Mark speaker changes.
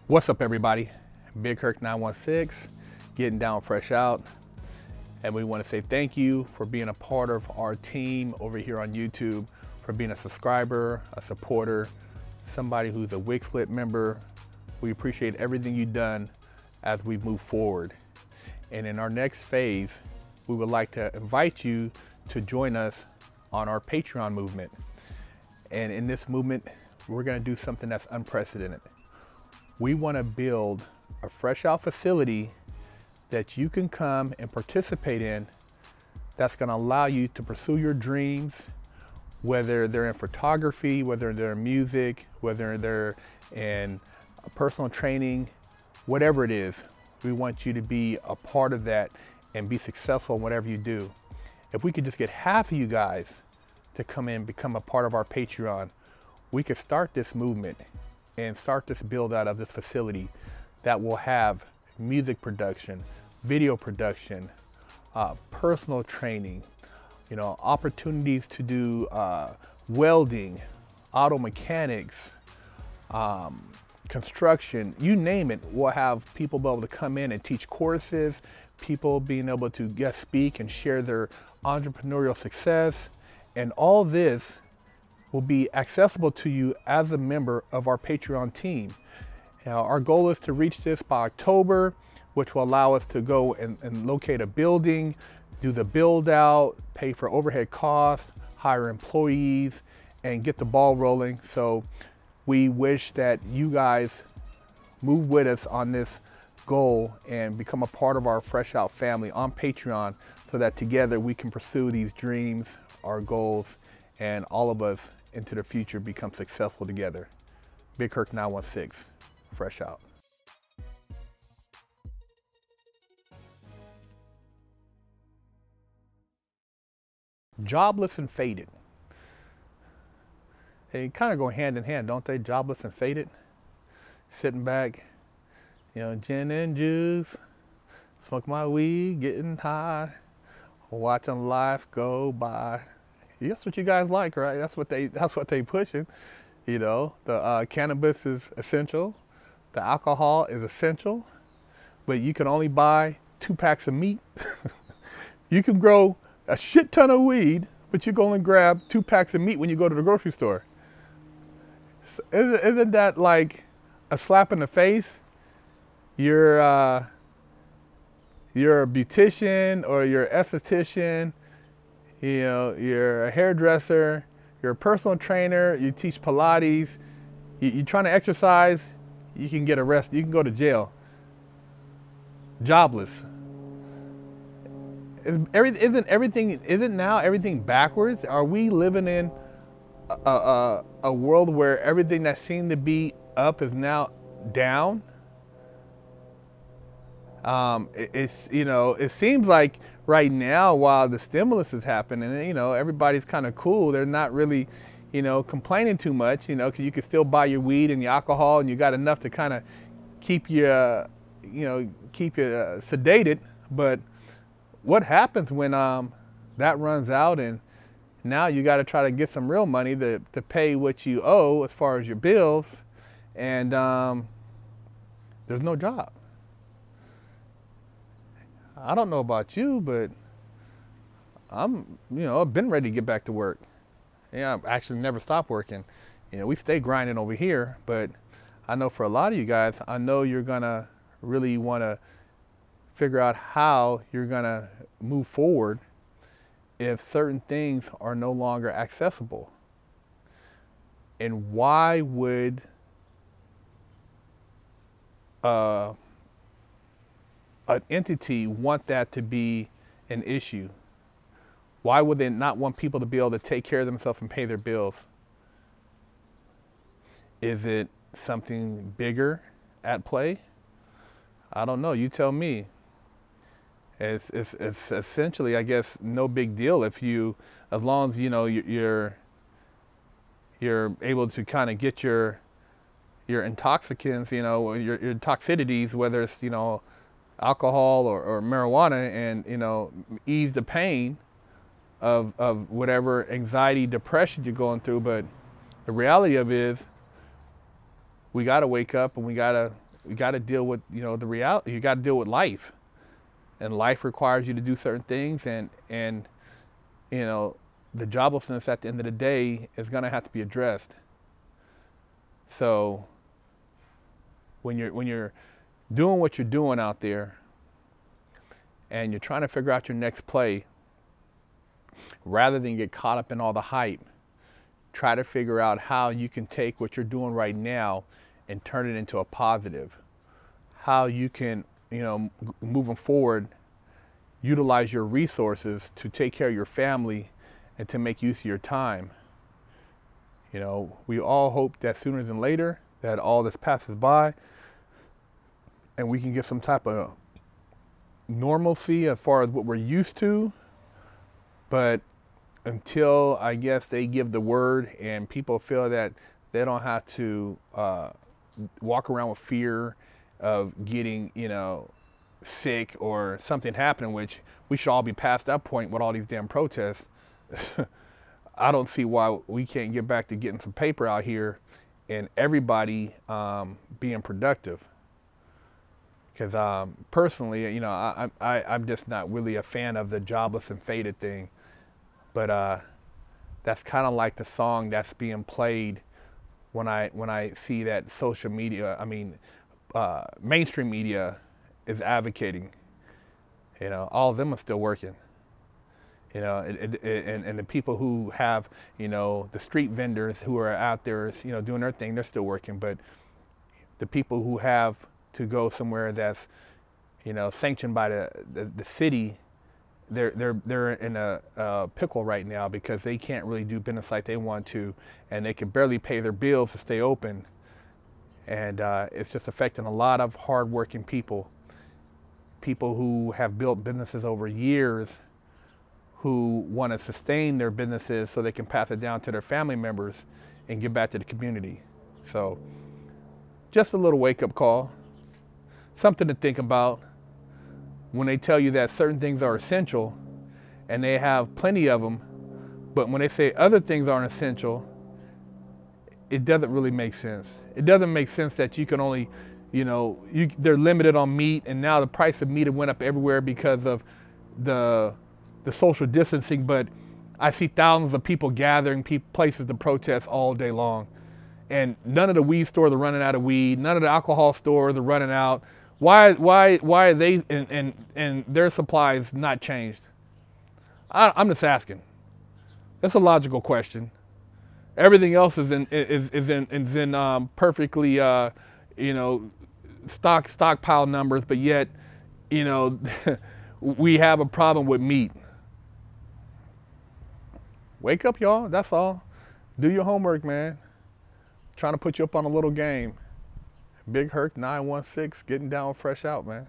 Speaker 1: What's up, everybody? Big Kirk 916, getting down fresh out. And we want to say thank you for being a part of our team over here on YouTube, for being a subscriber, a supporter, somebody who's a Wig Split member. We appreciate everything you've done as we move forward. And in our next phase, we would like to invite you to join us on our Patreon movement. And in this movement, we're going to do something that's unprecedented. We want to build a fresh out facility that you can come and participate in, that's going to allow you to pursue your dreams, whether they're in photography, whether they're in music, whether they're in personal training, whatever it is. We want you to be a part of that and be successful in whatever you do. If we could just get half of you guys to come in, become a part of our Patreon, we could start this movement and start this build out of this facility that will have music production, video production, personal training, opportunities to do welding, auto mechanics, construction, you name it. We'll have people be able to come in and teach courses, people being able to guest speak and share their entrepreneurial success, and all this will be accessible to you as a member of our Patreon team. Now, our goal is to reach this by October, which will allow us to go and locate a building, do the build out, pay for overhead costs, hire employees, and get the ball rolling. So we wish that you guys move with us on this goal and become a part of our Fresh Out family on Patreon, so that together we can pursue these dreams, our goals, and all of us into the future become successful together. Big Kirk 916, Fresh Out. Jobless and faded. They kind of go hand in hand, don't they? Jobless and faded. Sitting back, gin and juice, smoke my weed, getting high, watching life go by. That's what you guys like, right? That's what they pushing. The cannabis is essential, the alcohol is essential, but you can only buy 2 packs of meat. You can grow a shit ton of weed, but you can only grab 2 packs of meat when you go to the grocery store. So isn't that like a slap in the face? You're a beautician or you're an esthetician, you're a hairdresser, you're a personal trainer, you teach Pilates, you're trying to exercise, you can get arrested, you can go to jail. Jobless. Isn't now everything backwards? Are we living in a world where everything that seemed to be up is now down? It seems like right now, while the stimulus is happening, everybody's kind of cool. They're not really, complaining too much, because you can still buy your weed and your alcohol, and you got enough to kind of keep you, sedated. But what happens when that runs out, and now you got to try to get some real money to pay what you owe as far as your bills, and there's no job. I don't know about you, but I've been ready to get back to work. Yeah, I've actually never stopped working. We stay grinding over here, but I know for a lot of you guys, I know you're gonna really wanna figure out how you're gonna move forward if certain things are no longer accessible. And why would an entity want that to be an issue? Why would they not want people to be able to take care of themselves and pay their bills? Is it something bigger at play? I don't know. You tell me. It's essentially, I guess, no big deal if as long as you're able to kind of get your intoxicants, your toxicities, whether it's alcohol or marijuana, and ease the pain of whatever anxiety, depression you're going through. But the reality of it is, we got to wake up and we got to you got to deal with, you know, the reality. You got to deal with life, and life requires you to do certain things, and you know, the joblessness at the end of the day is going to have to be addressed. So when you're doing what you're doing out there, and you're trying to figure out your next play, rather than get caught up in all the hype, try to figure out how you can take what you're doing right now and turn it into a positive. How you can, you know, moving forward, utilize your resources to take care of your family and to make use of your time. You know, we all hope that sooner than later that all this passes by and we can get some type of normalcy as far as what we're used to. But until, I guess, they give the word and people feel that they don't have to walk around with fear of getting, you know, sick or something happening, which we should all be past that point with all these damn protests. I don't see why we can't get back to getting some paper out here and everybody being productive. Because personally, you know, I'm just not really a fan of the jobless and faded thing. But that's kind of like the song that's being played when I see that social media, I mean, mainstream media is advocating. You know, all of them are still working. You know, and the people who have, you know, the street vendors who are out there, you know, doing their thing, they're still working. But the people who have to go somewhere that's, you know, sanctioned by the city, they're in a pickle right now because they can't really do business like they want to, and they can barely pay their bills to stay open. And it's just affecting a lot of hardworking people who have built businesses over years, who want to sustain their businesses so they can pass it down to their family members and give back to the community. So just a little wake-up call, something to think about when they tell you that certain things are essential and they have plenty of them, but when they say other things aren't essential, it doesn't really make sense. It doesn't make sense that you can only, you know, they're limited on meat, and now the price of meat went up everywhere because of the social distancing, but I see thousands of people gathering places to protest all day long. And none of the weed stores are running out of weed, none of the alcohol stores are running out. Why are they and their supplies not changed? I'm just asking. That's a logical question. Everything else is in perfectly you know, stockpile numbers, but yet, you know, we have a problem with meat. Wake up, y'all. That's all. Do your homework, man. Trying to put you up on a little game. Big Herc 916, getting down fresh out, man.